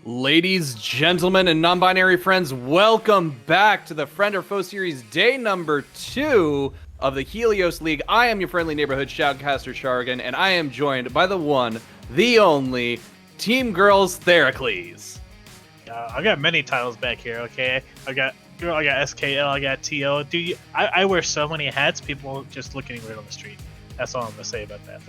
Ladies, gentlemen, and non-binary friends, welcome back to the Friend or Foe Series day number 2 of the Helios League. I am your friendly neighborhood shoutcaster Shargan, and I am joined by the one, the only, Team Girls Theracles. I got many titles back here, okay? I got Girl, I got SKL, I got TO. Dude, I wear so many hats, people just look at me weird on the street. That's all I'm going to say about that.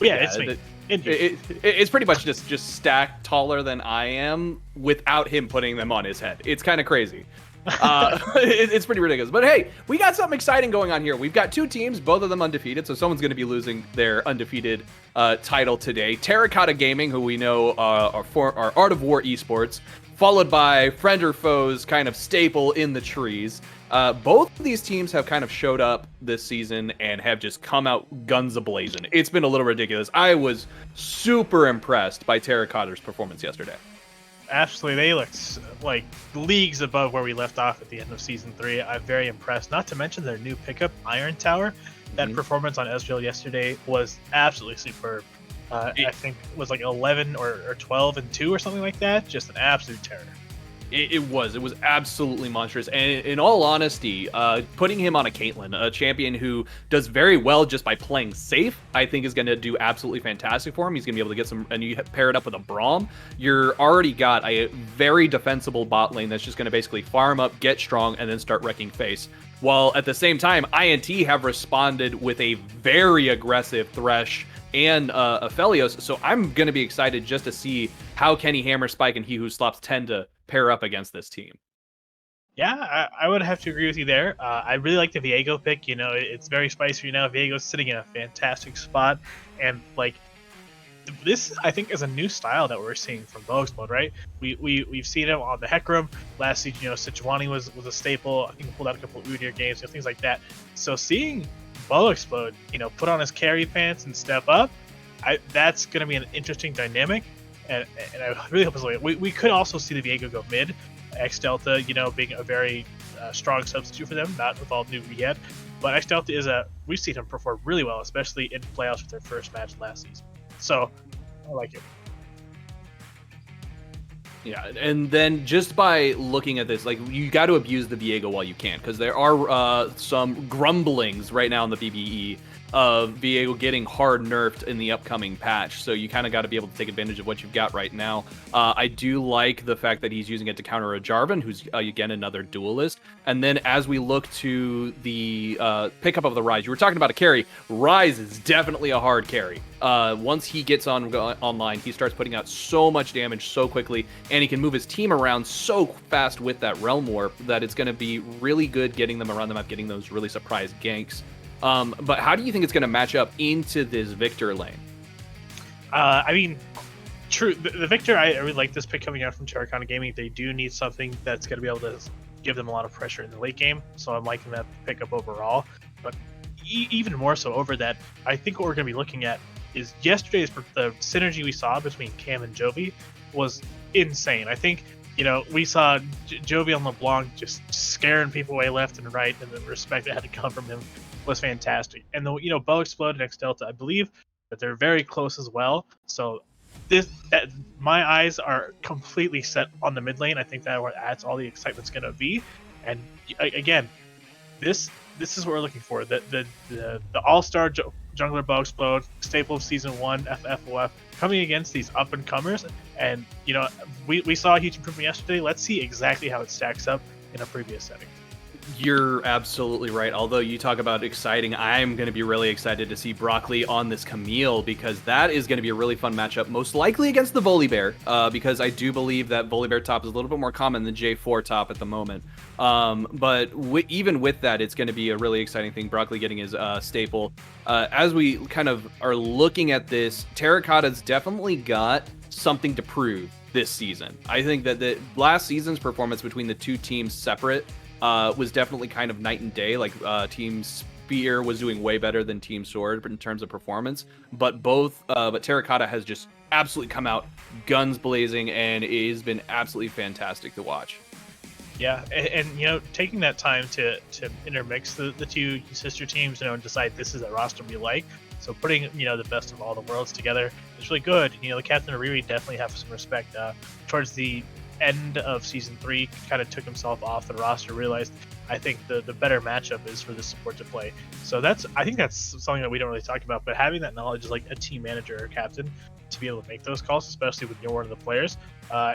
But yeah, it's me. It's pretty much just stacked taller than I am without him putting them on his head. It's kind of crazy. It's pretty ridiculous. But hey, we got something exciting going on here. We've got two teams, both of them undefeated, so someone's going to be losing their undefeated title today. Terracotta Gaming, who we know are Art of War esports, followed by Friend or Foe's kind of staple in the trees. Both of these teams have kind of showed up this season and have just come out guns a-blazing. It's been a little ridiculous. I was super impressed by Terracotta's performance yesterday. Absolutely, they looked like leagues above where we left off at the end of Season 3. I'm very impressed. Not to mention their new pickup, Iron Tower. That performance on Ezreal yesterday was absolutely superb. I think it was like 11 or 12 and 2 or something like that. Just an absolute terror. It was absolutely monstrous. And in all honesty, putting him on a Caitlyn, a champion who does very well just by playing safe, I think is going to do absolutely fantastic for him. He's going to be able to get some, and you pair it up with a Braum, you're already got a very defensible bot lane that's just going to basically farm up, get strong, and then start wrecking face. While at the same time, INT have responded with a very aggressive Thresh and a Helios, so I'm going to be excited just to see how Kenny Hammer, Spike, and He Who Slops tend to pair up against this team. Yeah, I would have to agree with you there. I really like the Viego pick. You know, it's very spicy now. Viego's sitting in a fantastic spot, and like this, I think, is a new style that we're seeing from Boexplode, right? We've seen him on the Hecarim last season. You know, Sejuani was a staple. I think he pulled out a couple of Udyr games, you know, things like that. So seeing Boexplode, you know, put on his carry pants and step up, that's going to be an interesting dynamic. And I really hope it's like we could also see the Viego go mid, X Delta, you know, being a very strong substitute for them, not with all new yet. But X Delta we've seen him perform really well, especially in playoffs with their first match last season. So I like it. Yeah, and then just by looking at this, like, you got to abuse the Viego while you can, because there are some grumblings right now in the BBE of Viego getting hard nerfed in the upcoming patch, so you kind of got to be able to take advantage of what you've got right now. I do like the fact that he's using it to counter a Jarvan, who's, again, another duelist. And then as we look to the pickup of the Ryze, you were talking about a carry. Ryze is definitely a hard carry. Once he gets online, he starts putting out so much damage so quickly, and he can move his team around so fast with that Realm Warp that it's going to be really good getting them around the map, getting those really surprise ganks. But how do you think it's going to match up into this Victor lane? I mean, true. The Victor, I really like this pick coming out from Terracotta Gaming. They do need something that's going to be able to give them a lot of pressure in the late game, so I'm liking that pickup overall. But even more so over that, I think what we're going to be looking at is the synergy we saw between Cam and Jovi was insane. I think, you know, we saw Jovi on LeBlanc just scaring people away left and right, and the respect that had to come from him was fantastic. And the, you know, Boexplode and X Delta, I believe that they're very close as well. So my eyes are completely set on the mid lane. I think that adds all the excitement's going to be. And again, this is what we're looking for. The all-star jungler Boexplode, staple of season 1 FFF, coming against these up and comers. And you know, we saw a huge improvement yesterday. Let's see exactly how it stacks up in a previous setting. You're absolutely right. Although you talk about exciting, I'm going to be really excited to see Broccoli on this Camille, because that is going to be a really fun matchup, most likely against the Volibear, because I do believe that Volibear top is a little bit more common than J4 top at the moment. But even with that, it's going to be a really exciting thing, Broccoli getting his staple. As we kind of are looking at this, Terracotta's definitely got something to prove this season. I think that the last season's performance between the two teams separate was definitely kind of night and day. Like Team Spear was doing way better than Team Sword in terms of performance, but Terracotta has just absolutely come out guns blazing, and it has been absolutely fantastic to watch. Yeah, and you know, taking that time to intermix the two sister teams, you know, and decide this is a roster we like. So putting, you know, the best of all the worlds together is really good. You know, the Captain Riri definitely have some respect. Towards the end of season 3, kind of took himself off the roster, realized I think the better matchup is for the support to play. So I think that's something that we don't really talk about. But having that knowledge as like a team manager or captain to be able to make those calls, especially when you're one of the players,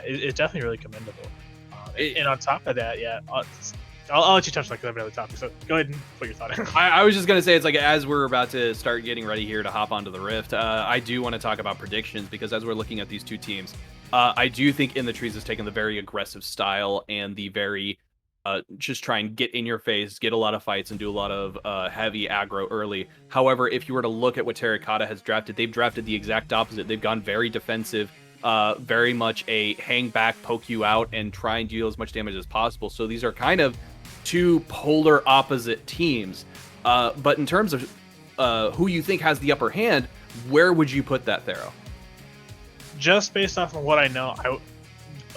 is definitely really commendable. And on top of that, yeah, I'll let you touch like the other topic. So go ahead and put your thought in. I was just gonna say, it's like as we're about to start getting ready here to hop onto the Rift, I do want to talk about predictions, because as we're looking at these two teams, I do think In the Trees has taken the very aggressive style and the very just try and get in your face, get a lot of fights, and do a lot of heavy aggro early. However, if you were to look at what Terracotta has drafted, they've drafted the exact opposite. They've gone very defensive, very much a hang back, poke you out, and try and deal as much damage as possible. So these are kind of two polar opposite teams. But in terms of who you think has the upper hand, where would you put that, Thero? Just based off of what I know,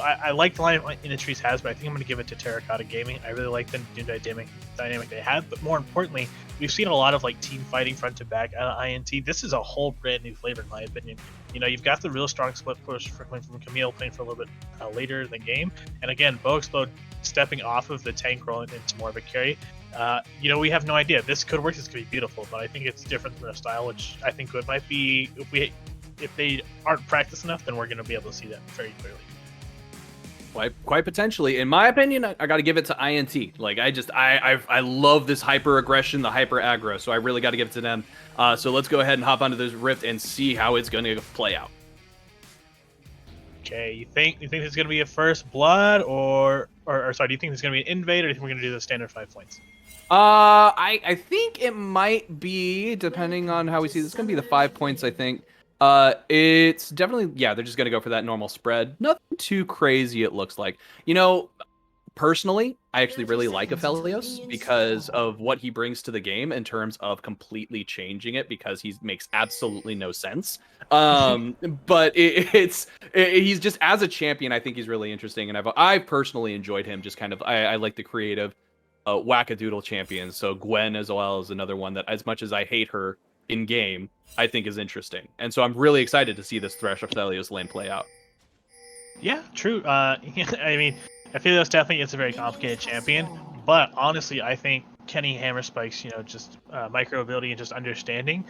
I like the line In the Trees has, but I think I'm going to give it to Terracotta Gaming. I really like the new dynamic they have, but more importantly, we've seen a lot of like team fighting front to back out of INT. This is a whole brand new flavor, in my opinion. You know, you've got the real strong split push from Camille playing for a little bit later in the game, and again, Bo Explode stepping off of the tank role into more of a carry. You know, we have no idea. This could work. This could be beautiful, but I think it's different from their style, which I think it might be if they aren't practiced enough, then we're going to be able to see that very clearly. Quite potentially. In my opinion, I got to give it to INT. Like, I love this hyper aggression, the hyper aggro. So I really got to give it to them. So let's go ahead and hop onto this Rift and see how it's going to play out. Okay, you think it's going to be a first blood, or sorry, do you think it's going to be an invade, or do you think we're going to do the standard 5 points? I think it might be, depending on how we see this. It's going to be the 5 points, I think. It's definitely, yeah, they're just going to go for that normal spread. Nothing too crazy, it looks like. You know, personally, I actually really like Helios because of what he brings to the game in terms of completely changing it, because he makes absolutely no sense. But he's just, as a champion, I think he's really interesting, and I've personally enjoyed him. Just kind of, I like the creative wackadoodle champions. So Gwen as well is another one that, as much as I hate her in game, I think is interesting, and so I'm really excited to see this Thresh of Helios lane play out. Yeah, true. I mean, Helios definitely is a very complicated champion, but honestly, I think Kenny Hammerspike's, you know, just micro ability and just understanding.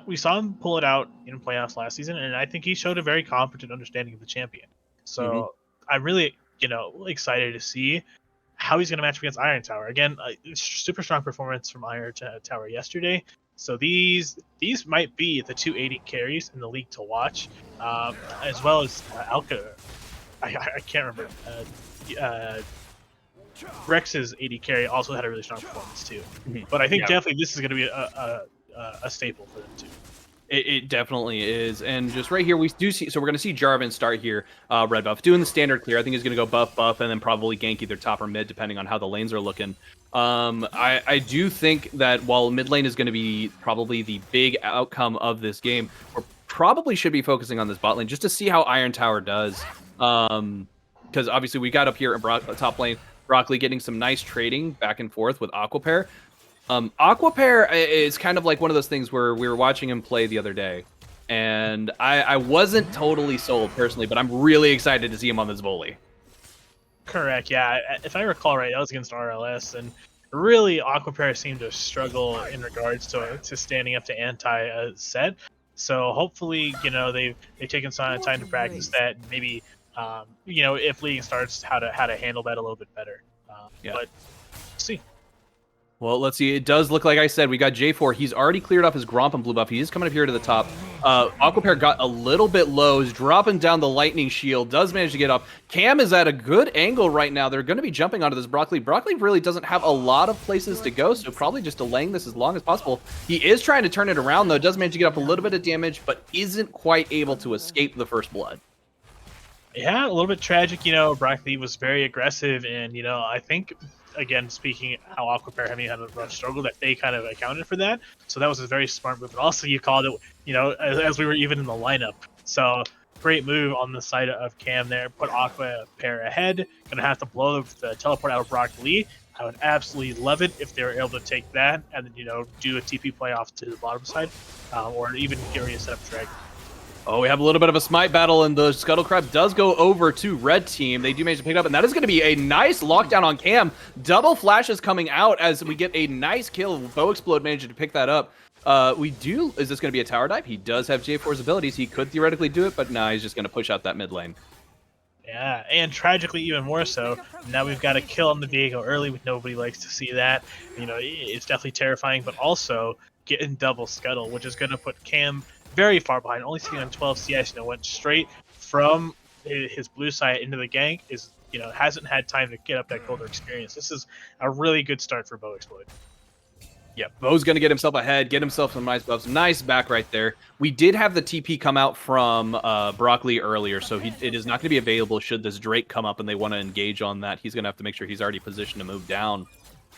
We saw him pull it out in playoffs last season, and I think he showed a very competent understanding of the champion. So I'm really, you know, excited to see how he's going to match up against Iron Tower. Again, super strong performance from Iron Tower yesterday. So these might be the 280 carries in the league to watch, as well as Alka. I can't remember. Rex's 80 carry also had a really strong performance too. But I think definitely this is going to be a staple for them too. It definitely is. And just right here, we do see, so we're going to see Jarvan start here, red buff, doing the standard clear. I think he's going to go buff, and then probably gank either top or mid, depending on how the lanes are looking. I do think that while mid lane is going to be probably the big outcome of this game, we probably should be focusing on this bot lane just to see how Iron Tower does. Because obviously we got up here in top lane, Broccoli getting some nice trading back and forth with Aquapair. Aquapair is kind of like one of those things where we were watching him play the other day, and I wasn't totally sold personally, but I'm really excited to see him on this volley. Correct, yeah. If I recall right, that was against RLS, and really Aquapair seemed to struggle in regards to standing up to anti-set. So hopefully, you know, they've taken some time to practice that, and maybe, you know, if League starts, how to handle that a little bit better. Yeah. But see. Well, let's see. It does look like I said, we got J4. He's already cleared off his Gromp and blue buff. He is coming up here to the top. Aquapair got a little bit low. He's dropping down the lightning shield. Does manage to get up. Cam is at a good angle right now. They're going to be jumping onto this Broccoli. Broccoli really doesn't have a lot of places to go, so probably just delaying this as long as possible. He is trying to turn it around, though. Does manage to get up a little bit of damage, but isn't quite able to escape the first blood. Yeah, a little bit tragic. You know, Broccoli was very aggressive, and, you know, I think, again, speaking how Aquapair having had a run struggle, that they kind of accounted for that. So that was a very smart move. But also, you called it, you know, as we were even in the lineup. So great move on the side of Cam there. Put Aqua pair ahead. Gonna have to blow the teleport out of Brock Lee. I would absolutely love it if they were able to take that and then, do a TP play off to the bottom side, or even get ready to set up Dragon. Oh, we have a little bit of a smite battle, and the Scuttle Crab does go over to Red Team. They do manage to pick it up, and that is going to be a nice lockdown on Cam. Double flashes coming out as we get a nice kill. Bow Explode managing to pick that up. Is this going to be a tower dive? He does have J4's abilities. He could theoretically do it, but nah, he's just going to push out that mid lane. Yeah, and tragically even more so, now we've got a kill on the Viego early. Nobody likes to see that. It's definitely terrifying, but also getting double Scuttle, which is going to put Cam very far behind, only sitting on 12 CS. Went straight from his blue side into the gank. Hasn't had time to get up that golden experience. This is a really good start for Bow Explode. Yeah, Bo's going to get himself ahead, get himself some nice buffs. Nice back right there. We did have the TP come out from Broccoli earlier, so it is not going to be available should this Drake come up and they want to engage on that. He's going to have to make sure he's already positioned to move down.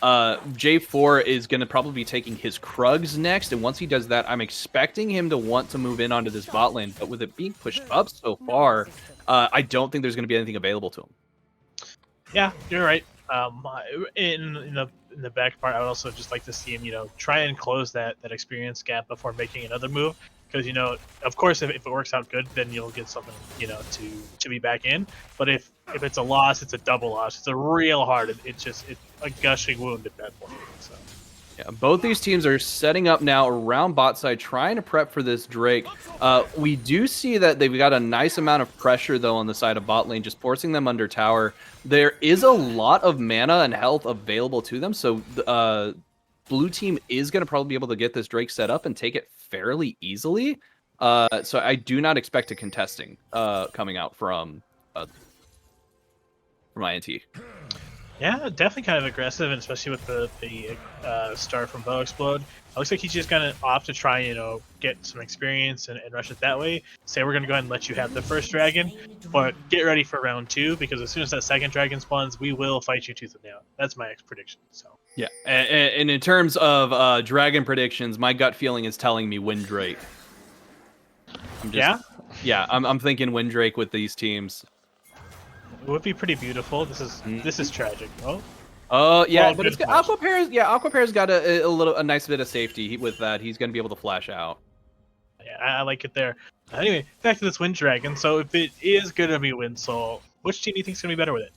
J4 is going to probably be taking his Krugs next, and once he does that, I'm expecting him to want to move in onto this bot lane, but with it being pushed up so far, I don't think there's going to be anything available to him. Yeah, you're right. In the back part, I would also just like to see him, try and close that experience gap before making another move. Because, of course, if it works out good, then you'll get something, to be back in. But if it's a loss, it's a double loss. It's a real hard. It's a gushing wound at that point. So. Yeah, both these teams are setting up now around bot side, trying to prep for this Drake. We do see that they've got a nice amount of pressure, though, on the side of bot lane, just forcing them under tower. There is a lot of mana and health available to them, so blue team is going to probably be able to get this Drake set up and take it fairly easily. So I do not expect a contesting coming out from INT. Yeah, definitely kind of aggressive, and especially with the start from Bow Explode. It looks like he's just going to opt to try, get some experience and rush it that way. Say we're going to go ahead and let you have the first dragon, but get ready for round 2, because as soon as that second dragon spawns, we will fight you tooth and nail. That's my prediction. So. Yeah, and in terms of dragon predictions, my gut feeling is telling me win Drake. I'm thinking win Drake with these teams. It would be pretty beautiful. This is tragic. Yeah, but it's Aquapair's. Yeah, Aquapair's got a nice bit of safety with that. He's going to be able to flash out. Yeah, I like it there. Anyway, back to this Wind Dragon. So if it is going to be Windsoul, which team do you think is going to be better with it?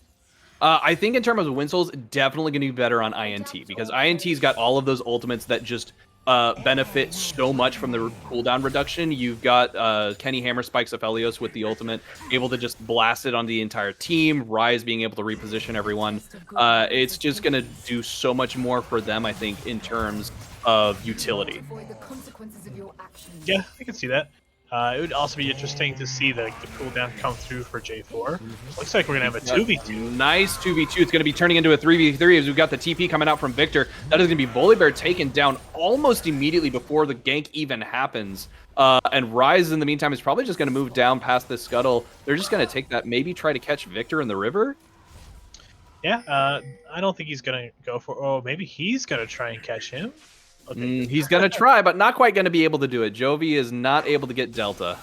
I think in terms of Windsoul's, definitely going to be better on INT, because INT's got all of those ultimates that just benefit so much from the cooldown reduction. You've got Kenny Hammer Spikes of Helios with the ultimate, able to just blast it on the entire team. Ryze being able to reposition everyone. It's just going to do so much more for them, I think, in terms of utility. Yeah, I can see that. It would also be interesting to see the cooldown come through for J4. Looks like we're going to have a 2v2. Nice 2v2. It's going to be turning into a 3v3 as we've got the TP coming out from Victor. That is going to be Volibear taken down almost immediately before the gank even happens. And Ryze, in the meantime, is probably just going to move down past this Scuttle. They're just going to take that, maybe try to catch Victor in the river. Yeah, I don't think he's going to go for... Oh, maybe he's going to try and catch him. Okay. He's going to try, but not quite going to be able to do it. Jovi is not able to get Delta.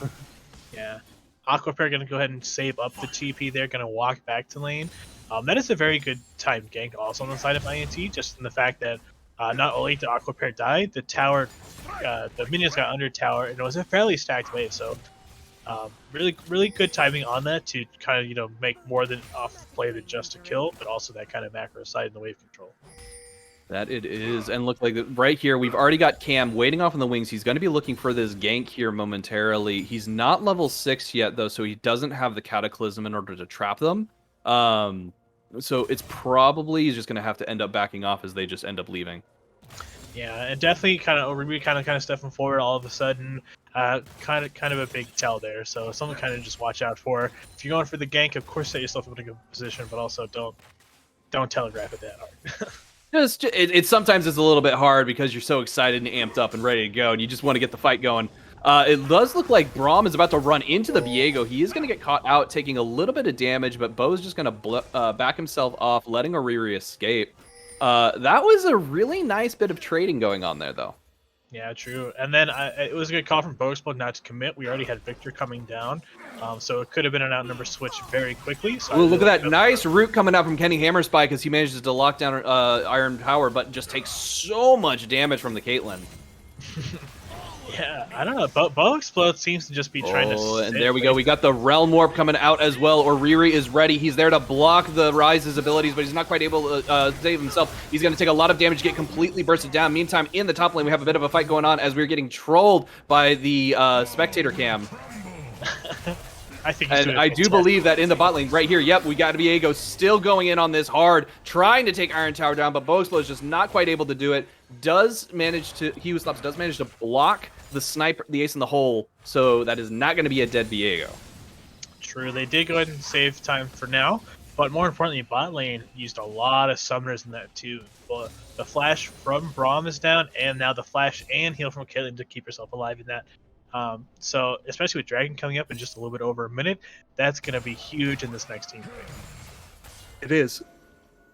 Yeah. Aquapair going to go ahead and save up the TP. They're going to walk back to lane. That is a very good timed gank also on the side of INT, just in the fact that not only did Aquapair die, the tower, the minions got under tower, and it was a fairly stacked wave. So really good timing on that to kind of, make more than off the play than just a kill, but also that kind of macro side in the wave control. That it is, and look like right here, we've already got Cam waiting off in the wings. He's going to be looking for this gank here momentarily. He's not level 6 yet, though, so he doesn't have the Cataclysm in order to trap them. So it's probably he's just going to have to end up backing off as they just end up leaving. Yeah, and definitely kind of stepping forward all of a sudden. Kind of a big tell there. So something kind of just watch out for. If you're going for the gank, of course set yourself in a good position, but also don't telegraph it that hard. Sometimes it's a little bit hard because you're so excited and amped up and ready to go, and you just want to get the fight going. It does look like Braum is about to run into the Viego. He is going to get caught out, taking a little bit of damage, but Bo's just going to back himself off, letting Oriri escape. That was a really nice bit of trading going on there, though. Yeah, true. And then it was a good call from Boxploit not to commit. We already had Victor coming down, so it could have been an outnumber switch very quickly. So I Ooh, really look at like that nice root coming out from Kenny Hammerspike as he manages to lock down Iron Power, but just takes so much damage from the Caitlyn. Yeah, I don't know. Boxploit seems to just be trying to. Oh, and there we go. We got the Realm Warp coming out as well. Oriri is ready. He's there to block the Rise's abilities, but he's not quite able to save himself. He's going to take a lot of damage, get completely bursted down. Meantime, in the top lane, we have a bit of a fight going on as we're getting trolled by the spectator cam. I think he's and I do believe that in the bot lane right here, yep, we got Viego still going in on this hard, trying to take Iron Tower down, but Boxploit is just not quite able to do it. Helios manage to block the sniper, the ace in the hole, so that is not going to be a dead Viego. True, they did go ahead and save time for now, but more importantly, bot lane used a lot of summoners in that too. But the flash from Braum is down, and now the flash and heal from Caitlyn to keep herself alive in that. So especially with Dragon coming up in just a little bit over a minute, that's going to be huge in this next team fight. It is.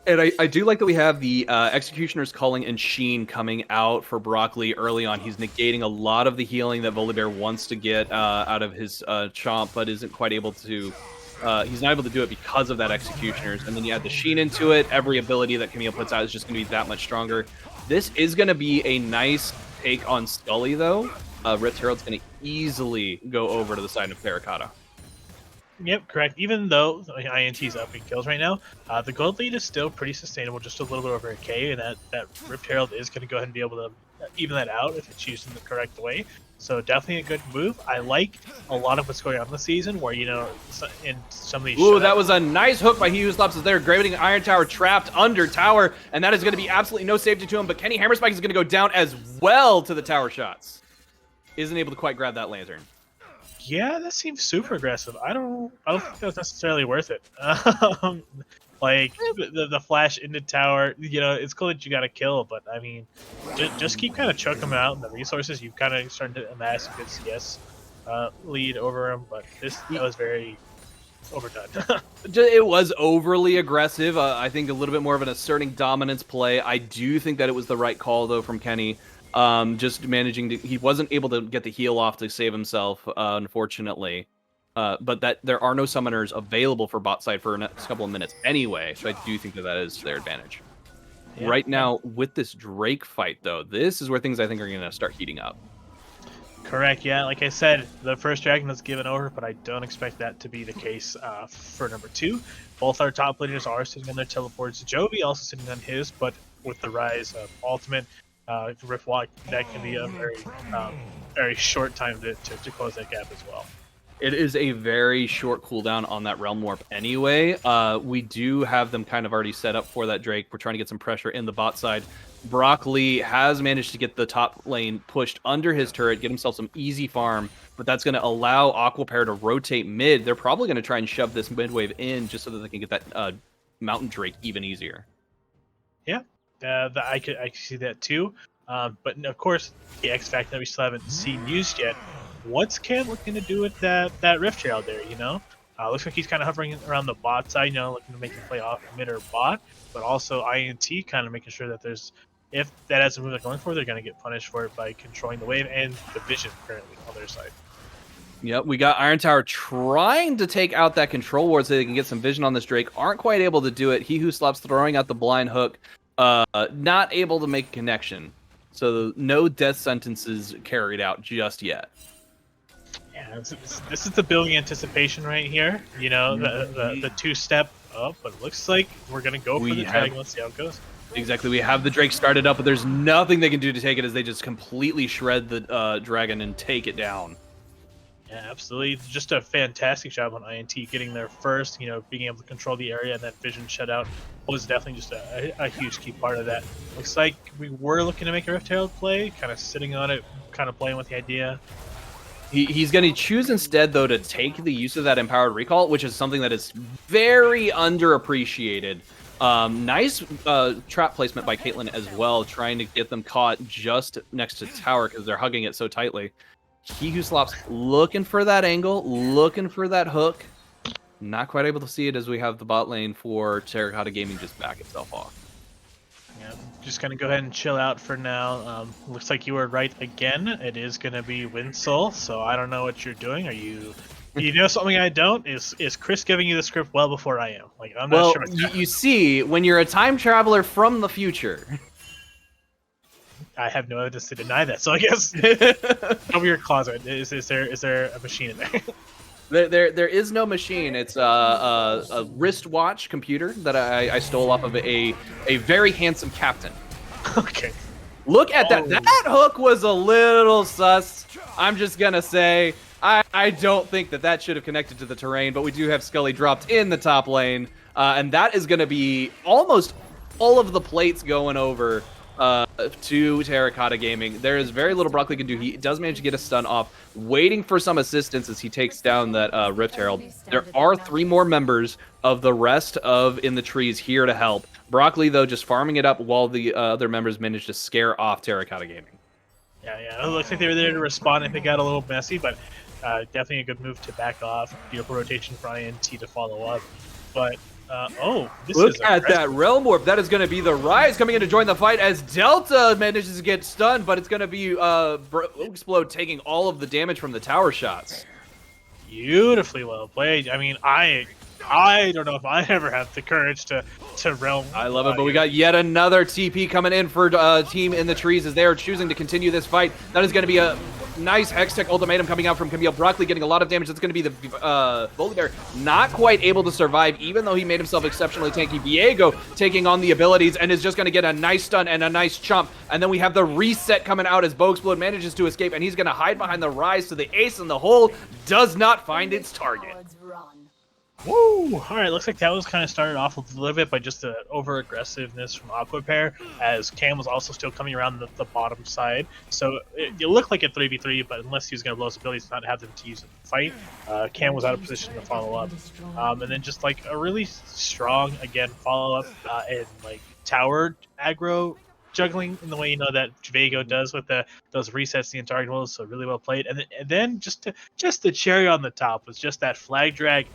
And I do like that we have the Executioner's Calling and Sheen coming out for Broccoli early on. He's negating a lot of the healing that Volibear wants to get out of his Chomp, but isn't quite able to. He's not able to do it because of that Executioner's. And then you add the Sheen into it. Every ability that Camille puts out is just going to be that much stronger. This is going to be a nice take on Scully, though. Rift Herald's going to easily go over to the side of Terracotta. Yep, correct. Even though INT's up in kills right now, the gold lead is still pretty sustainable, just a little bit over a K, and that Rift Herald is going to go ahead and be able to even that out if it's used in the correct way. So definitely a good move. I like a lot of what's going on in the season, where, you know, in some of these. Ooh, that was a nice hook by He Who Slaps is there, gravitating Iron Tower trapped under tower, and that is going to be absolutely no safety to him. But Kenny Hammerspike is going to go down as well to the tower shots. Isn't able to quite grab that lantern. Yeah, that seems super aggressive. I don't think that's necessarily worth it. Like the flash into tower, you know, it's cool that you got to kill, but I mean, just keep kind of choking them out, and the resources you've kind of started to amass a good CS lead over them. But that was very overdone. It was overly aggressive. I think a little bit more of an asserting dominance play. I do think that it was the right call though from Kenny. Just managing to, he wasn't able to get the heal off to save himself, unfortunately. But that there are no summoners available for bot side for the next couple of minutes anyway, so I do think that is their advantage. Yeah. Right now, with this Drake fight, though, this is where things I think are going to start heating up. Correct, yeah. Like I said, the first dragon was given over, but I don't expect that to be the case for number 2. Both our top laners are sitting on their teleports. Jovi also sitting on his, but with the rise of Ultimate, Rift Walk, that can be a very short time to close that gap as well. It is a very short cooldown on that Realm Warp anyway. We do have them kind of already set up for that Drake. We're trying to get some pressure in the bot side. Broccoli has managed to get the top lane pushed under his turret, get himself some easy farm, but that's going to allow Aquapair to rotate mid. They're probably going to try and shove this mid wave in just so that they can get that Mountain Drake even easier. Yeah, I could see that too. But of course, the X factor that we still haven't seen used yet. What's Cam looking to do with that Rift Herald there, you know? Looks like he's kind of hovering around the bot side, you know, looking to make him play off mid or bot, but also INT kind of making sure that if that has a move they're going for, they're going to get punished for it by controlling the wave and the vision currently on their side. Yep, we got Iron Tower trying to take out that control ward so they can get some vision on this Drake. Aren't quite able to do it. He Who Slaps throwing out the blind hook, not able to make a connection. So no death sentences carried out just yet. Yeah, this is the building anticipation right here. You know, the two-step up, but it looks like we're going to go for the dragon. Let's see how it goes. Exactly. We have the Drake started up, but there's nothing they can do to take it as they just completely shred the dragon and take it down. Yeah, absolutely. Just a fantastic job on INT getting there first, you know, being able to control the area, and that vision shutout was definitely just a huge key part of that. Looks like we were looking to make a Rift Herald play, kind of sitting on it, kind of playing with the idea. He's going to choose instead, though, to take the use of that Empowered Recall, which is something that is very underappreciated. Nice trap placement by Caitlyn as well, trying to get them caught just next to tower because they're hugging it so tightly. He Who Slaps looking for that angle, looking for that hook. Not quite able to see it as we have the bot lane for Terracotta Gaming just back itself off. Yeah, just gonna go ahead and chill out for now. Looks like you were right again. It is gonna be Winsol, so I don't know what you're doing. Are you? You know something I don't? Is Chris giving you the script well before I am? Like I'm not Well, sure what's you happening. see, when you're a time traveler from the future, I have no evidence to deny that. So I guess over your closet. Is there a machine in there? there is no machine. It's a wristwatch computer that I stole off of a very handsome captain. Okay. Look at that. Oh. That hook was a little sus. I'm just gonna say I don't think that should have connected to the terrain, but we do have Scully dropped in the top lane, and that is gonna be almost all of the plates going over to Terracotta Gaming. There is very little Broccoli can do. He does manage to get a stun off, waiting for some assistance as he takes down that Rift Herald. There are 3 more members of the rest of In the Trees here to help. Broccoli, though, just farming it up while the other members manage to scare off Terracotta Gaming. Yeah. It looks like they were there to respond if it got a little messy, but definitely a good move to back off. Beautiful rotation for INT to follow up. But this Look is at aggressive. that Realm Warp. That is going to be the Rise coming in to join the fight as Delta manages to get stunned, but it's going to be Explode taking all of the damage from the tower shots. Beautifully well played. I mean, I don't know if I ever have the courage to realm. I love it, but we got yet another TP coming in for Team In the Trees as they are choosing to continue this fight. That is going to be a nice Hextech ultimatum coming out from Camille. Broccoli getting a lot of damage. That's going to be the Volibear not quite able to survive, even though he made himself exceptionally tanky. Viego taking on the abilities and is just going to get a nice stun and a nice chomp. And then we have the reset coming out as Boexplode manages to escape, and he's going to hide behind the Rise, so the ace in the hole does not find its target. Woo! All right, looks like that was kind of started off a little bit by just the over aggressiveness from Aquapair, as Cam was also still coming around the bottom side. So it looked like a 3v3, but unless he was going to blow his abilities, not have them to use in the fight, Cam was out of position to follow up. And then just like a really strong, again, follow up and like tower aggro juggling in the way that Vago does with those resets the entire goal. So really well played. And then just the cherry on the top was just that flag drag.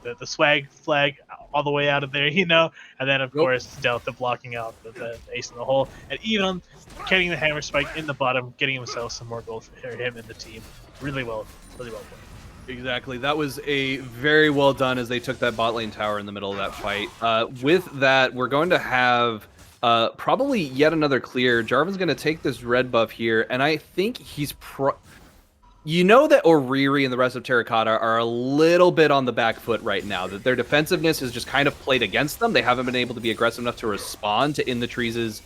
The swag flag all the way out of there, and then of course Delta blocking out the ace in the hole, and even getting the hammer spike in the bottom, getting himself some more gold for him and the team. Really well played. Exactly. That was a very well done as they took that bot lane tower in the middle of that fight. With that, we're going to have probably yet another clear. Jarvan's going to take this red buff here, and I think he's you know that Oriri and the rest of Terracotta are a little bit on the back foot right now, that their defensiveness has just kind of played against them. They haven't been able to be aggressive enough to respond to In the Trees'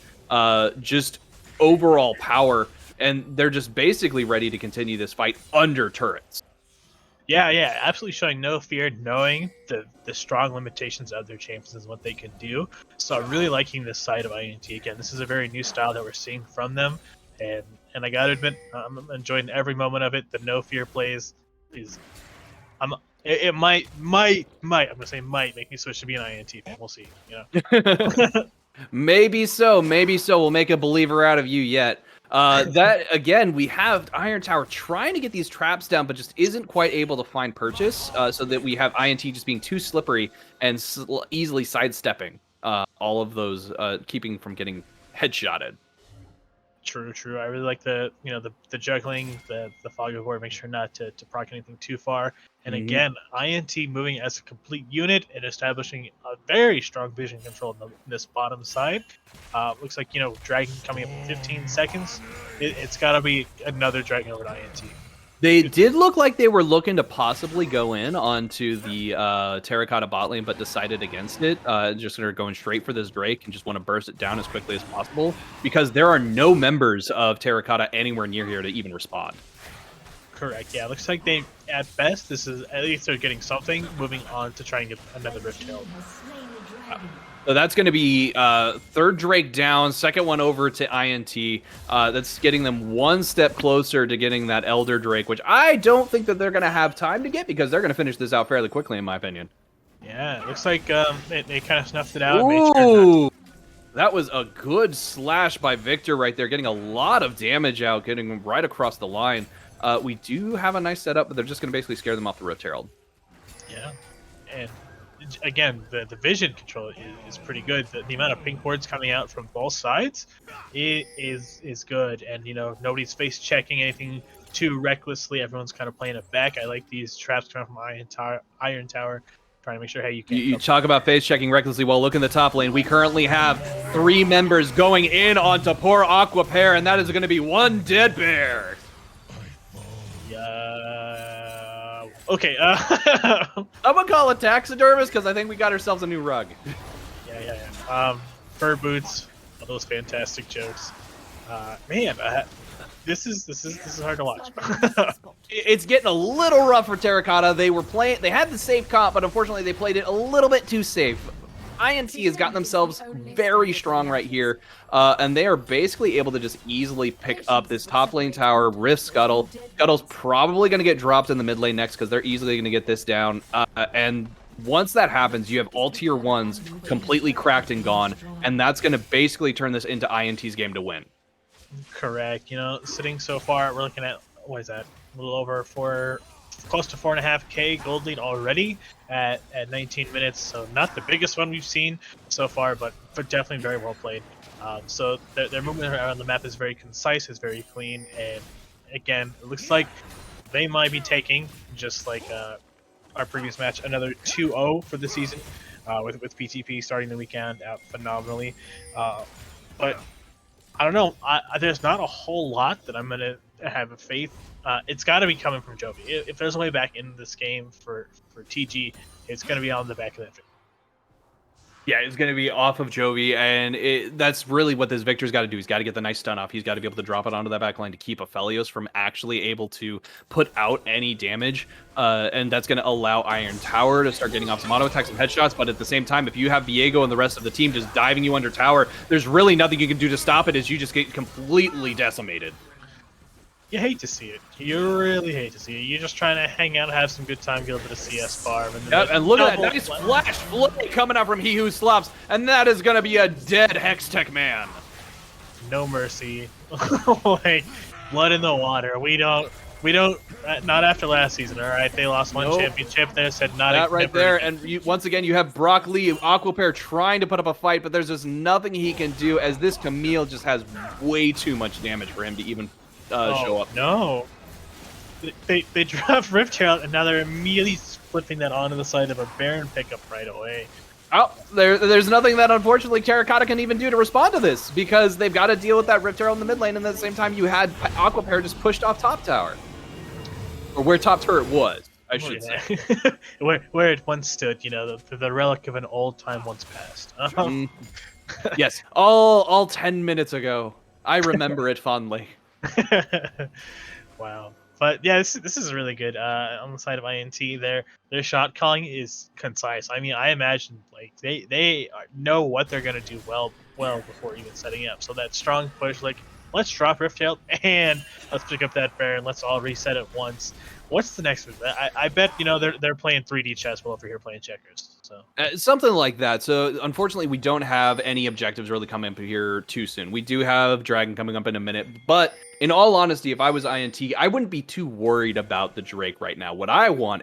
just overall power, and they're just basically ready to continue this fight under turrets. Yeah, absolutely showing no fear, knowing the strong limitations of their champions and what they can do. So I'm really liking this side of INT. Again, this is a very new style that we're seeing from them, and I gotta admit, I'm enjoying every moment of it. The no fear plays it might make me switch to be an INT fan. We'll see. Maybe so. We'll make a believer out of you yet. That again, we have Iron Tower trying to get these traps down, but just isn't quite able to find purchase. So that we have INT just being too slippery and easily sidestepping all of those, keeping from getting headshotted. True. I really like the juggling, the fog of war, make sure not to proc anything too far. And again, INT moving as a complete unit and establishing a very strong vision control in this bottom side. Looks like Dragon coming up in 15 seconds. It's got to be another Dragon over to INT. They did look like they were looking to possibly go in onto the Terracotta bot lane, but decided against it. Just are going straight for this Drake and just want to burst it down as quickly as possible because there are no members of Terracotta anywhere near here to even respond. Correct. Yeah, looks like they, at best, this is at least they're getting something. Moving on to try and get another Rift Herald. So that's going to be third Drake down, second one over to INT. That's getting them one step closer to getting that Elder Drake, which I don't think that they're going to have time to get because they're going to finish this out fairly quickly, in my opinion. Yeah, it looks like they kind of snuffed it out. Ooh, that was a good slash by Victor right there, getting a lot of damage out, getting right across the line. We do have a nice setup, but they're just going to basically scare them off the Rift Herald. Yeah, and again, the vision control is pretty good. The amount of ping boards coming out from both sides is good, and nobody's face checking anything too recklessly. Everyone's kind of playing it back. I like these traps coming from Iron Tower, trying to make sure, hey, you can't. You talk about face checking recklessly while looking the top lane. We currently have 3 members going in onto poor Aqua Pair, and that is going to be one dead bear. Yeah. Okay. I'm gonna call it taxidermist because I think we got ourselves a new rug. Yeah. Fur boots. All those fantastic jokes. Man, this is hard to watch. It's getting a little rough for Terracotta. They had the safe comp, but unfortunately they played it a little bit too safe. INT has gotten themselves very strong right here, and they are basically able to just easily pick up this top lane tower, Rift Scuttle. Scuttle's probably going to get dropped in the mid lane next because they're easily going to get this down, and once that happens, you have all tier 1s completely cracked and gone, and that's going to basically turn this into INT's game to win. Correct. Sitting so far, we're looking at, what is that? A little over close to 4.5K gold lead already at 19 minutes. So not the biggest one we've seen so far, but definitely very well played. So their movement around the map is very concise, is very clean, and again, it looks like they might be taking, just like our previous match, another 2-0 for the season, with PTP starting the weekend out phenomenally. But I don't know. There's not a whole lot that I'm going to have a faith. It's got to be coming from Jovi. If there's a way back in this game for TG, it's going to be on the back of that victory. Yeah, it's going to be off of Jovi, and that's really what this Victor's got to do. He's got to get the nice stun off. He's got to be able to drop it onto that back line to keep a Helios from actually able to put out any damage, and that's going to allow Iron Tower to start getting off some auto attacks and headshots, but at the same time, if you have Viego and the rest of the team just diving you under tower, there's really nothing you can do to stop it as you just get completely decimated. You hate to see it. You really hate to see it. You're just trying to hang out, have some good time, get a bit of CS farm. And look at that nice flash flood coming out from He Who Slops, and that is going to be a dead Hextech man. No mercy. Like, blood in the water. We don't, not after last season, all right? They lost one championship there, said not that right there, and once again, you have Brock Lee, Aqua Pair trying to put up a fight, but there's just nothing he can do as this Camille just has way too much damage for him to even show up. No. They dropped Rift Herald, and now they're immediately flipping that onto the side of a Baron pickup right away. Oh, there's nothing that unfortunately Terracotta can even do to respond to this, because they've got to deal with that Rift Herald in the mid lane, and at the same time you had Aqua Pair just pushed off top tower. Or where top turret was, I should say. where it once stood, the relic of an old time once past. Yes, all 10 minutes ago. I remember it fondly. Wow. But yeah, this is really good. On the side of INT, their shot calling is concise. I mean, I imagine like they know what they're gonna do well before even setting up. So that strong push, like, let's drop Rift Herald and let's pick up that Baron. Let's all reset at once. What's the next move? I bet they're playing 3D chess while over here playing checkers. So something like that. So unfortunately, we don't have any objectives really coming up here too soon. We do have Dragon coming up in a minute, but in all honesty, if I was INT, I wouldn't be too worried about the Drake right now. What I want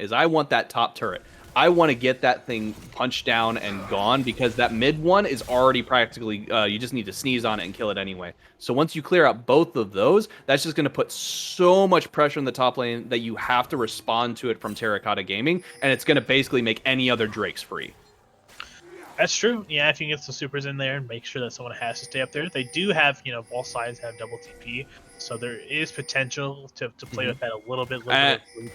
that top turret. I want to get that thing punched down and gone, because that mid one is already practically, you just need to sneeze on it and kill it anyway. So once you clear out both of those, that's just going to put so much pressure in the top lane that you have to respond to it from Terracotta Gaming, and it's going to basically make any other Drakes free. That's true. Yeah, if you can get some supers in there and make sure that someone has to stay up there. They do have, both sides have double TP, so there is potential to play with that a little bit.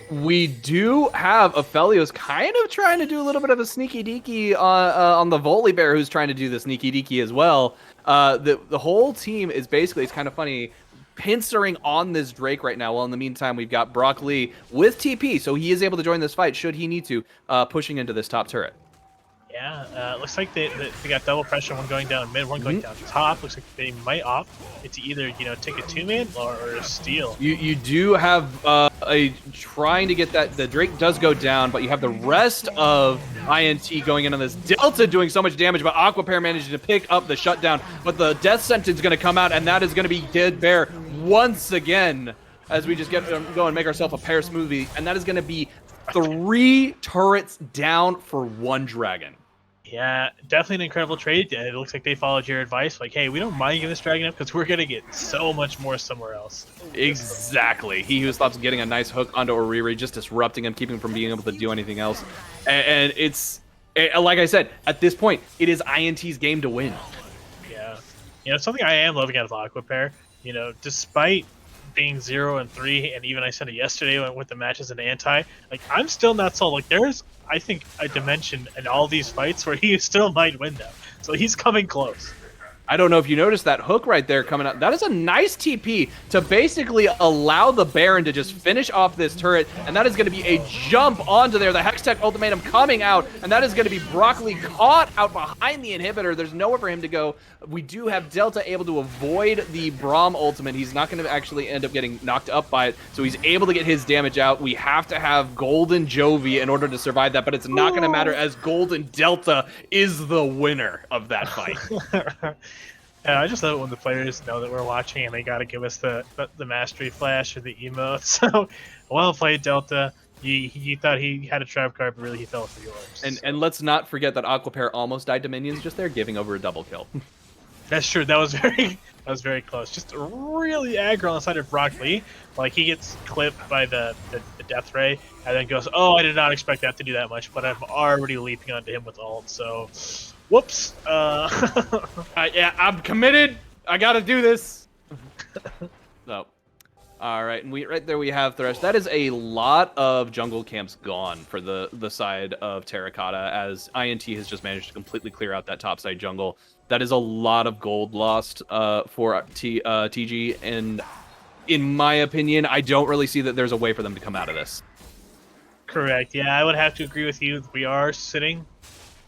We do have a Helios kind of trying to do a little bit of a sneaky deaky on the Volley Bear, who's trying to do the sneaky deaky as well. The whole team is basically, it's kind of funny, pincering on this Drake right now. Well, in the meantime, we've got Brock Lee with TP, so he is able to join this fight should he need to, pushing into this top turret. Yeah, looks like they got double pressure, one going down mid, one going down top. Looks like they might opt to either, take a 2-man or a steal. You do have a trying to get that. The Drake does go down, but you have the rest of INT going in on this Delta doing so much damage, but Aqua Pair managing to pick up the shutdown. But the death sentence is going to come out, and that is going to be Dead Bear once again, as we just go and make ourselves a pair smoothie, and that is going to be 3 turrets down for 1 dragon. Yeah, definitely an incredible trade. It looks like they followed your advice. Like, hey, we don't mind giving this dragon up because we're gonna get so much more somewhere else. Exactly. He who stops getting a nice hook onto Oriri, just disrupting him, keeping him from being able to do anything else. And it's like I said, at this point, it is INT's game to win. Yeah, something I am loving out of Aqua Pair. Despite being 0-3, and even I said it yesterday with the matches in anti, like I'm still not sold. Like there's, I think, a dimension in all these fights where he still might win them. So he's coming close. I don't know if you noticed that hook right there coming out. That is a nice TP to basically allow the Baron to just finish off this turret, and that is going to be a jump onto there. The Hextech Ultimatum coming out, and that is going to be Broccoli caught out behind the inhibitor. There's nowhere for him to go. We do have Delta able to avoid the Braum ultimate. He's not going to actually end up getting knocked up by it, so he's able to get his damage out. We have to have Golden Jovi in order to survive that, but it's not going to matter as Golden Delta is the winner of that fight. Yeah, I just love it when the players know that we're watching and they got to give us the mastery flash or the emote. So, well played, Delta. He thought he had a trap card, but really he fell for yours. And let's not forget that Aquapair almost died to minions just there, giving over a double kill. That's true. That was very close. Just really aggro on the side of Broccoli. Like he gets clipped by the death ray, and then goes, "Oh, I did not expect that to do that much," but I'm already leaping onto him with ult. So. Whoops. Yeah, I'm committed. I gotta do this. So, all right, and right there we have Thresh. That is a lot of jungle camps gone for the side of Terracotta, as INT has just managed to completely clear out that top side jungle. That is a lot of gold lost for TG, and in my opinion, I don't really see that there's a way for them to come out of this. Correct. Yeah, I would have to agree with you. We are sitting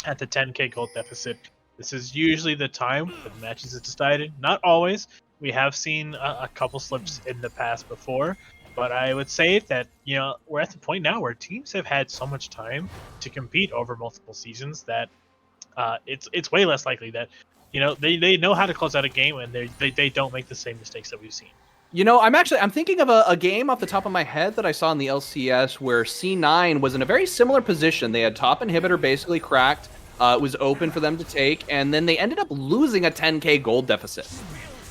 at the 10k gold deficit. This is usually the time that the matches is decided. Not always. We have seen a couple slips in the past before, but I would say that we're at the point now where teams have had so much time to compete over multiple seasons that it's way less likely that they know how to close out a game, and they don't make the same mistakes that we've seen. I'm thinking of a game off the top of my head that I saw in the LCS where C9 was in a very similar position. They had top inhibitor basically cracked. It was open for them to take, and then they ended up losing a 10k gold deficit,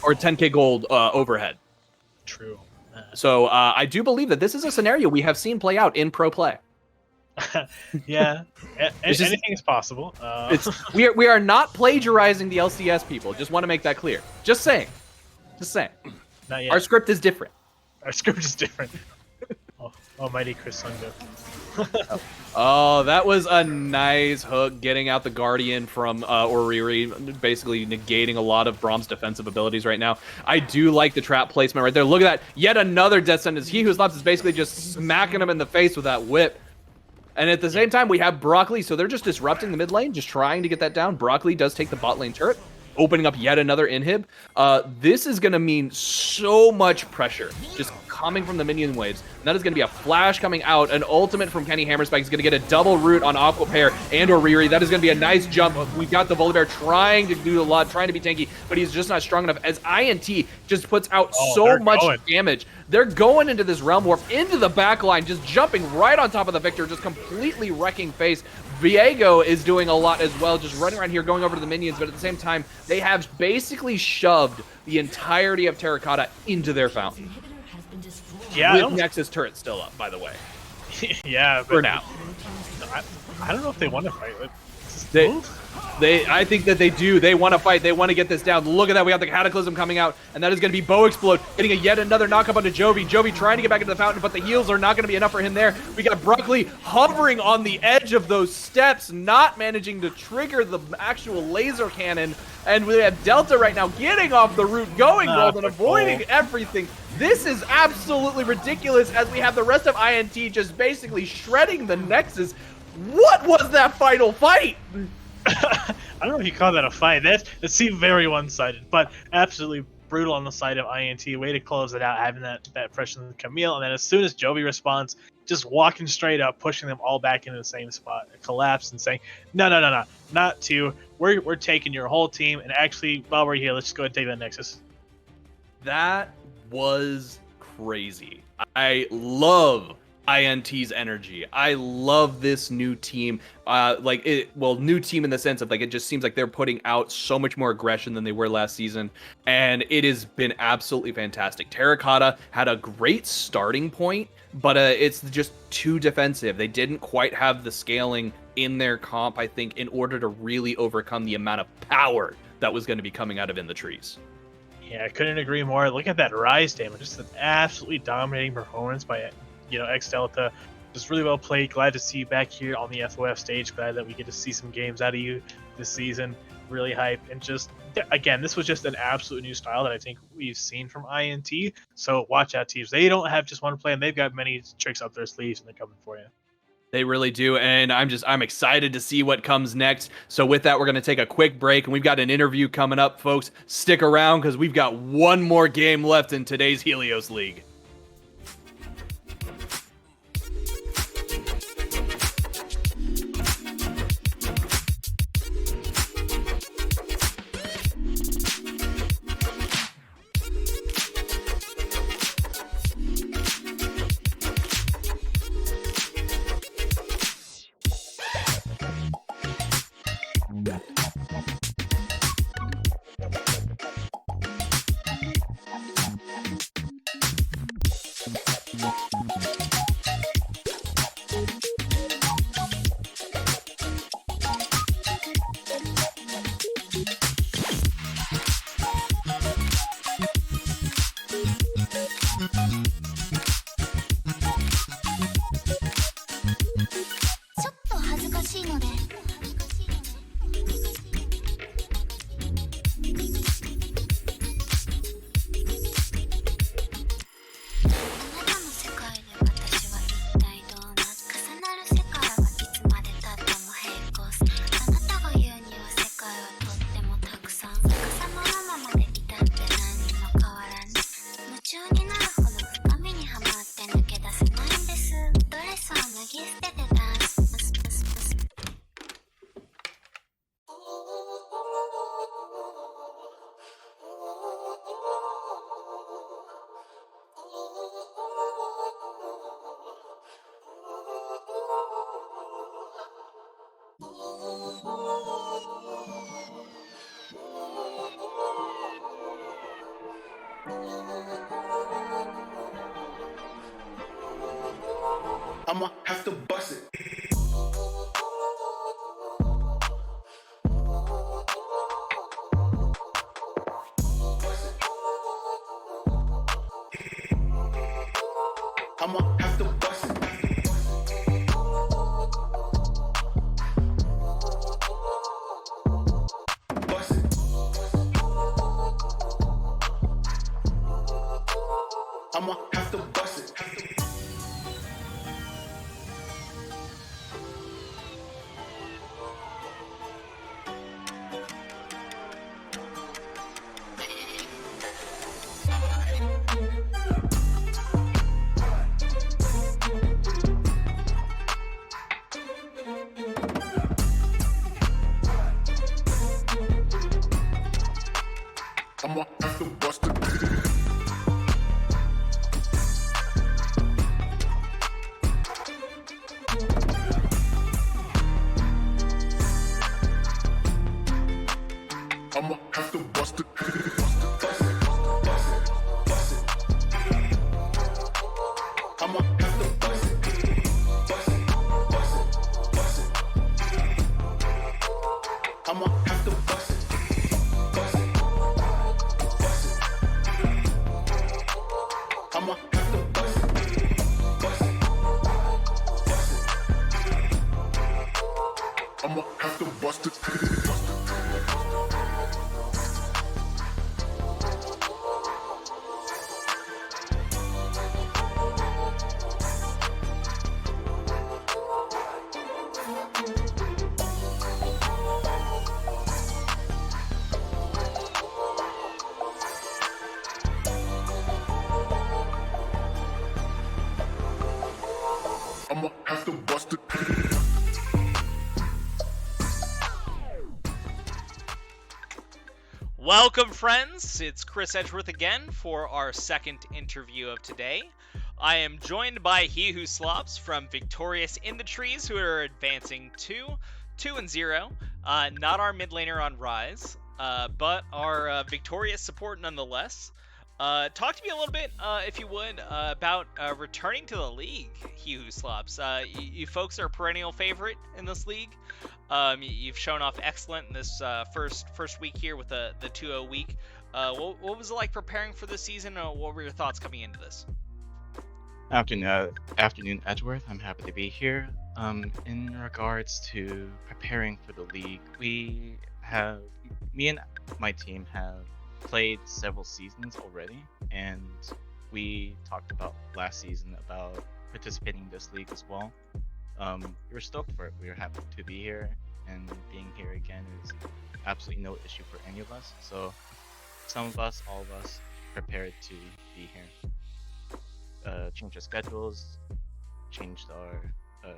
or 10k gold overhead. True. So I do believe that this is a scenario we have seen play out in pro play. Yeah, anything is possible. We are not plagiarizing the LCS, people. Just want to make that clear. Just saying. Not yet. Our script is different. Almighty Chris Sungo. Oh, that was a nice hook, getting out the Guardian from Oriri, basically negating a lot of Braum's defensive abilities right now. I do like the trap placement right there. Look at that. Yet another death sentence. He who sleeps is basically just smacking him in the face with that whip. And at the same time, we have Broccoli, so they're just disrupting the mid lane, just trying to get that down. Broccoli does take the bot lane turret, opening up yet another inhib. This is going to mean so much pressure just coming from the minion waves. And that is going to be a flash coming out. An ultimate from Kenny Hammerspike is going to get a double root on Aquapair and Oriri. That is going to be a nice jump. We've got the Volibear trying to do a lot, trying to be tanky, but he's just not strong enough as INT just puts out so much damage. They're going into this Realm Warp, into the back line, just jumping right on top of the Victor, just completely wrecking face. Viego is doing a lot as well, just running around here, going over to the minions, but at the same time, they have basically shoved the entirety of Terracotta into their fountain. Yeah, with Nexus turret still up, by the way. Yeah, for now. I don't know if they want to fight. I think that they do. They want to fight. They want to get this down. Look at that. We got the Cataclysm coming out, and that is going to be Bow Explode, getting a yet another knock up onto Jovi. Jovi trying to get back into the fountain, but the heals are not going to be enough for him there. We got Broccoli hovering on the edge of those steps, not managing to trigger the actual laser cannon. And we have Delta right now getting off the route, going gold and avoiding everything. This is absolutely ridiculous as we have the rest of INT just basically shredding the Nexus. What was that final fight? I don't know if you call that a fight. It seemed very one-sided, but absolutely brutal on the side of INT. Way to close it out, having that pressure on Camille, and then as soon as Jovi responds, just walking straight up, pushing them all back into the same spot, collapse, and saying, no, not two. We're taking your whole team, and actually, while we're here, let's just go ahead and take that Nexus. That was crazy. I love INT's energy. I love this new team. New team in the sense of like it just seems like they're putting out so much more aggression than they were last season, and it has been absolutely fantastic. Terracotta had a great starting point, but it's just too defensive. They didn't quite have the scaling in their comp, I think, in order to really overcome the amount of power that was going to be coming out of In the Trees. Yeah, I couldn't agree more. Look at that Rise damage. Just an absolutely dominating performance by X Delta. Just really well played. Glad to see you back here on the FOF stage. Glad that we get to see some games out of you this season. Really hype. And just, again, this was just an absolute new style that I think we've seen from INT. So watch out, teams. They don't have just one play, and they've got many tricks up their sleeves, and they're coming for you. They really do, and I'm excited to see what comes next. So with that, we're going to take a quick break, and we've got an interview coming up, folks. Stick around, because we've got one more game left in today's Helios League. I'ma have to bust it. I'ma have to bust it. Bust it. I'ma have to bust it. I'ma have to bust it. I'ma have to bust it. Bust it, bust it, bust it. I'ma have to bust it. Bust it, bust it, bust it. I'ma have to bust it. Bust it, bust it. I'ma have to bust it. Bust it, bust it. I'ma have to bust it. I'ma have to bust it. Welcome, friends. It's Chris Edgeworth again for our second interview of today. I am joined by He Who Slops from Victorious in the Trees, who are advancing 2-0. Not our mid laner on Rise, but our Victorious support nonetheless. Talk to me a little bit, if you would, about returning to the league, He Who Slops. You folks are a perennial favorite in this league. You've shown off excellent in this first week here with the 2-0 week. What was it like preparing for this season? What were your thoughts coming into this? Afternoon, Edgeworth. I'm happy to be here. In regards to preparing for the league, me and my team have played several seasons already, and we talked about last season about participating in this league as well. We were stoked for it. We were happy to be here, and being here again is absolutely no issue for any of us. So, some of us, all of us, prepared to be here. Changed our schedules, changed our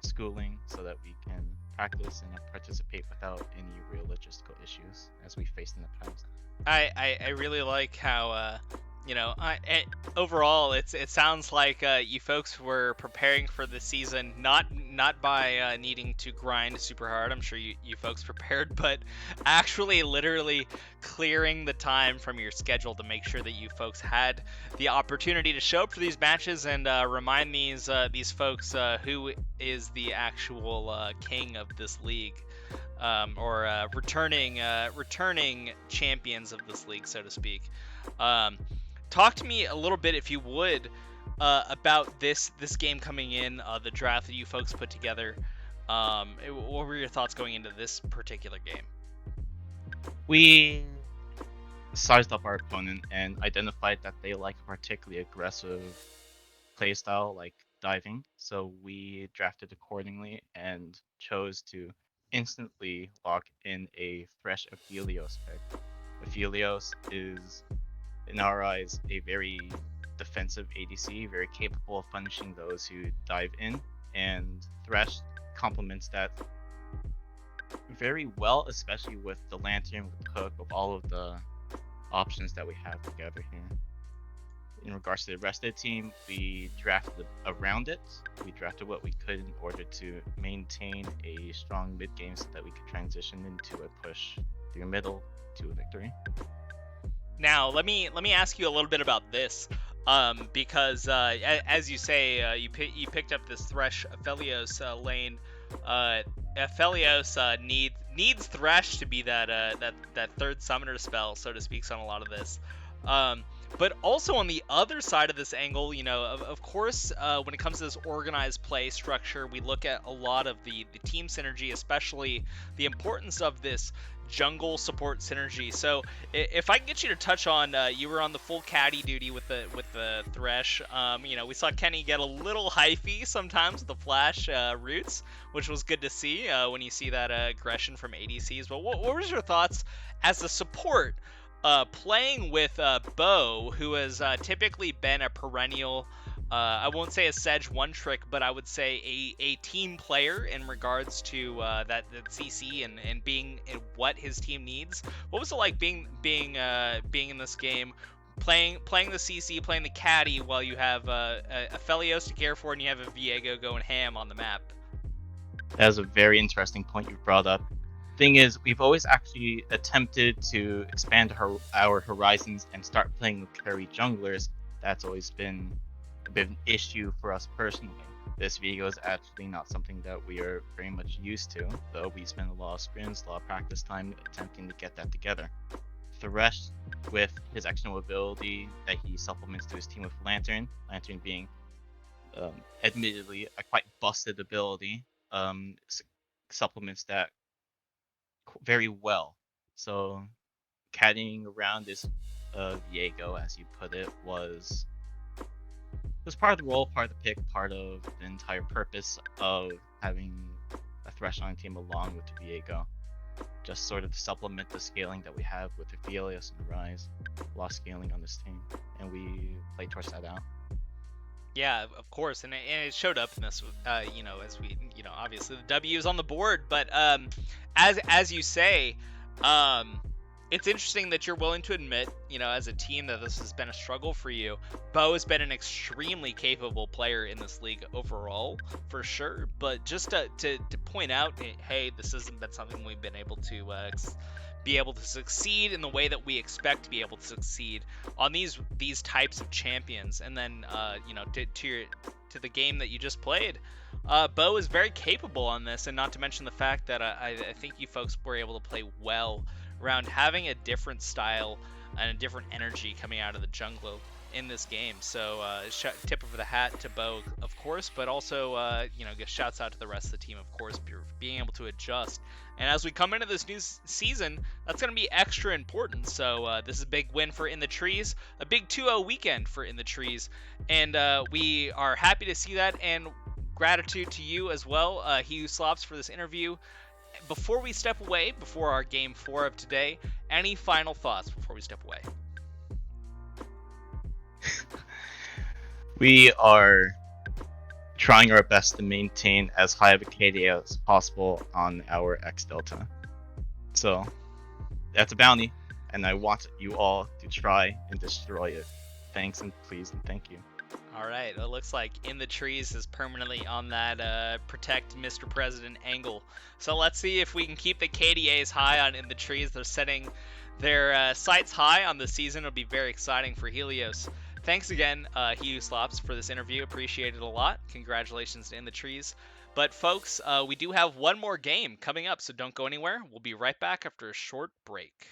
schooling so that we can practice and participate without any real logistical issues as we faced in the past. I really like how overall it sounds like you folks were preparing for the season not by needing to grind super hard. I'm sure you folks prepared, but actually literally clearing the time from your schedule to make sure that you folks had the opportunity to show up for these matches and remind these folks who is the actual king of this league. Or returning champions of this league, so to speak. Talk to me a little bit, if you would, about this game coming in, the draft that you folks put together. What were your thoughts going into this particular game? We sized up our opponent and identified that they like a particularly aggressive playstyle, like diving. So we drafted accordingly and chose to instantly lock in a Thresh of Helios pick. Helios is, in our eyes, a very defensive ADC, very capable of punishing those who dive in, and Thresh complements that very well, especially with the Lantern, with Cook, with all of the options that we have together here. In regards to the rest of the team, we drafted around it. We drafted what we could in order to maintain a strong mid game so that we could transition into a push through middle to a victory. Now, let me ask you a little bit about this, because as you say, you picked up this Thresh Helios lane. Helios needs Thresh to be that third summoner spell, so to speak, on a lot of this. But also on the other side of this angle, of course, when it comes to this organized play structure, we look at a lot of the team synergy, especially the importance of this jungle support synergy. So if I can get you to touch on, you were on the full caddy duty with the Thresh. We saw Kenny get a little hyphy sometimes with the flash roots, which was good to see when you see that aggression from ADCs. But what was your thoughts as a support? Playing with Bo, who has typically been a perennial, I won't say a Sedge one trick, but I would say a team player in regards to that CC and being what his team needs. What was it like being in this game, playing the CC, playing the caddy while you have a Helios to care for and you have a Viego going ham on the map? That's a very interesting point you brought up. Thing is, we've always actually attempted to expand our horizons and start playing with carry junglers. That's always been a bit of an issue for us personally. This Viego is actually not something that we are very much used to, though we spend a lot of sprints, a lot of practice time attempting to get that together. Thresh, with his actionable ability that he supplements to his team with Lantern being admittedly a quite busted ability, supplements that very well. So caddying around this Viego, as you put it, was part of the role, part of the pick, part of the entire purpose of having a Thresh on team along with the Viego. Just sort of to supplement the scaling that we have with the Helios and the Rise. A lot of scaling on this team, and we play towards that out. Yeah, of course, and it showed up in this, as we, obviously the W is on the board, but as you say, it's interesting that you're willing to admit, as a team, that this has been a struggle for you. Bo has been an extremely capable player in this league overall, for sure. But just to point out, hey, this hasn't been something we've been able to be able to succeed in the way that we expect to be able to succeed on these types of champions. And then, to the game that you just played, Bo is very capable on this, and not to mention the fact that I think you folks were able to play well around having a different style and a different energy coming out of the jungle in this game. So tip of the hat to Bo, of course, but also shouts out to the rest of the team, of course, for being able to adjust. And as we come into this new season, that's going to be extra important. So this is a big win for In the Trees, a big 2-0 weekend for In the Trees, and we are happy to see that, and gratitude to you as well, Hugh Slops, for this interview. Before we step away, before our game 4 of today, any final thoughts before we step away? We are trying our best to maintain as high of a KDA as possible on our X Delta. So that's a bounty, and I want you all to try and destroy it. Thanks and please and thank you. All right, it looks like In the Trees is permanently on that protect Mr. President angle. So let's see if we can keep the KDAs high on In the Trees. They're setting their sights high on the season. It'll be very exciting for Helios. Thanks again, Hugh Slops, for this interview. Appreciate it a lot. Congratulations to In the Trees. But folks, we do have one more game coming up, so don't go anywhere. We'll be right back after a short break.